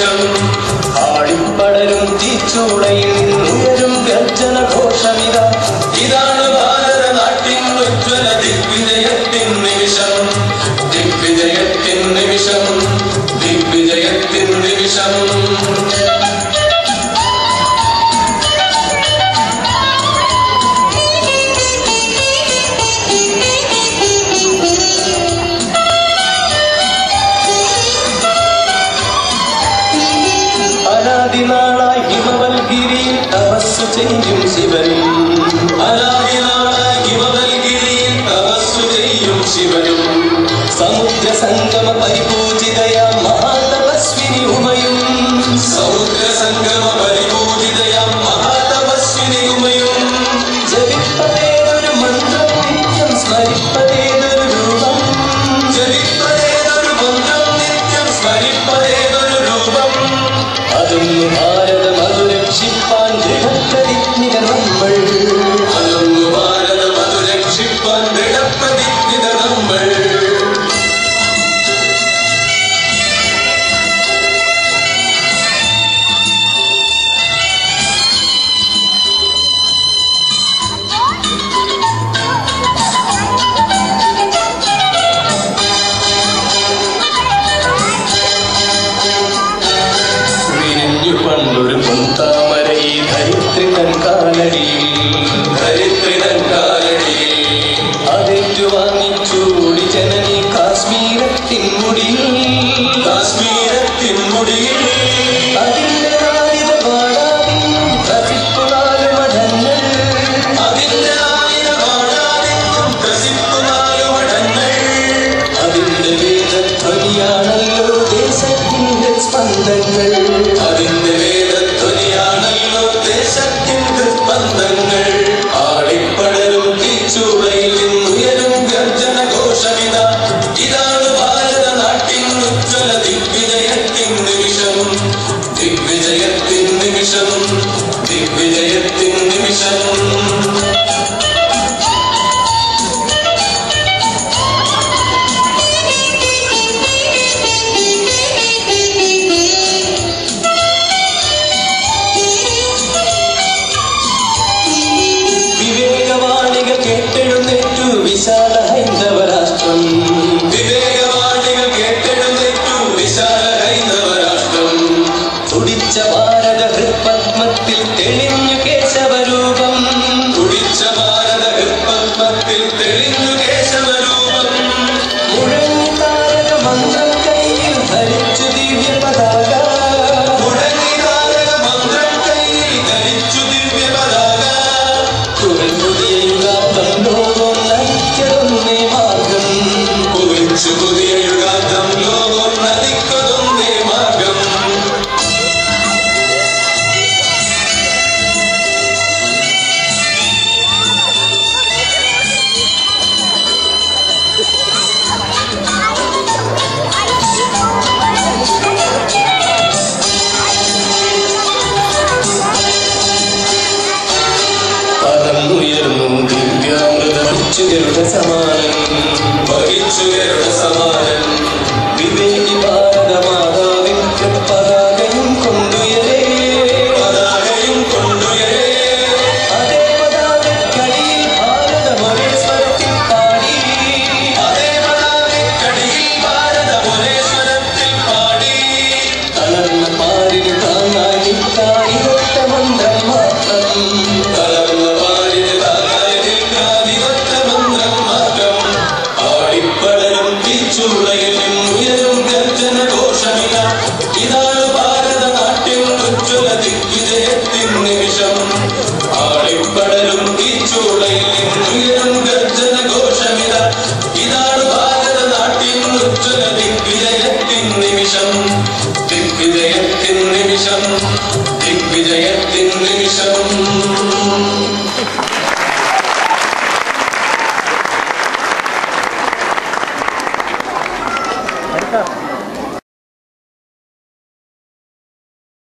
നിമിഷം ആളിപ്പടരും തീച്ചൂളയിൽ നിന്നുയരും ഗർജന ഘോഷമിത ഇതാണ് ഭാരതനാട്ടിൻ ഉജ്ജ്വല ദിഗ്വിജയത്തിൻ നിമിഷം ദിഗ്വിജയത്തിൻ നിമിഷം ദിഗ്വിജയത്തിൻ നിമിഷം അനാദിനാളായി ഹിമവൽഗിരിയിൽ തപസ്സു ചെയ്യും ശിവനും അനാദിനാളായി ഹിമവൽഗിരിയിൽ തപസ്സു ചെയ്യും ശിവനും സമുദ്ര സംഗമ പരിപൂജിതയാം മഹാതപസ്വിനി ഉമയും സമുദ്ര സംഗമ പരിപൂജിതയാം മഹാതപസ്വിനി ഉമയും ജപിപ്പതേതൊരു മന്ത്രം നിത്യം സ്മരിപ്പതേതൊരു രൂപം ജപിപ്പതേതൊരു മന്ത്രം നിത്യം സ്മരിപ്പതേതൊരു രൂപം അതൊന്നു ഭാരതം അതു രക്ഷിപ്പാൻ ദൃഢപ്രതിജ്ഞിത നമ്മൾ അതൊന്നു ഭാരതം അതു രക്ഷിപ്പാൻ ദൃഢപ്രതിജ്ഞിത നമ്മൾ പണ്ടൊരു പൊന്താമരയി ധരിത്രി തൻ കാലടിയിൽ അതേറ്റു വാങ്ങിച്ചൂടി ജനനി കാശ്മീരത്തിൻ മുടിയിൽ അതിന്റെ ആയുധ പാടാതിന്നും ത്രസിപ്പുനാല് മഠങ്ങൾ അതിന്റെ വേദധ്വനിയാണല്ലോ ദേശത്തിന്റെ സ്പന്ദങ്ങൾ ആളിപ്പടരും തീച്ചൂളയിൽ നിന്നുയരും ഗർജന ഘോഷമിത ഇതാണ് ഭാരതനാട്ടിൻ ഉജ്ജ്വല ദിഗ്വിജയത്തിൻ നിമിഷം ദിഗ്വിജയത്തിൻ നിമിഷം ദിഗ്വിജയത്തിൻ നിമിഷം വിശാല ഹൈന്ദവ രാഷ്ട്രം തുടിച്ച ഭാരത ഹൃത്പത്മത്തിൽ തെളിഞ്ഞു കേശവരൂപം മുഴങ്ങി താരക മന്ത്രം കയ്യിൽ ധരിച്ചു ദിവ്യ പതാക പുതിയ യുഗാന്തം ലോകം നയിക്കതൊന്നേ മാർഗം പുതിയ യുഗാന്തം ലോകം നയിക്കതൊന്നേ മാർഗം പറന്നുയർന്നു ദിവ്യാമൃതം വഹിച്ചുകരുടെ സമാനം വിവേകി ഭാരത മാതാവിൻ പതാകയും കൊണ്ടുയരേ അതേ പതാകക്കടിയിൽ ഭാരതമൊരേ സ്വരത്തിൽ പാടി തളർന്ന പാരിന് താങ്ങായി നിൽക്കാനിരൊറ്റ മന്ത്രം മാത്രം ആളിപ്പടരും തീച്ചൂളയിൽ നിന്നുയരും ഗർജന ഘോഷമിത ഇതാണ് ഭാരതനാട്ടിൻ ഉജ്ജ്വല ദിഗ്വിജയത്തിൻ നിമിഷം ആളിപ്പടരും തീച്ചൂളയിൽ നിന്നുയരും ഗർജന ഘോഷമിത ഇതാണ് ഭാരതനാട്ടിൻ ഉജ്ജ്വല ദിഗ്വിജയത്തിൻ നിമിഷം ദിഗ്വിജയത്തിൻ നിമിഷം ദിഗ്വിജയത്തിൻ നിമിഷം Come.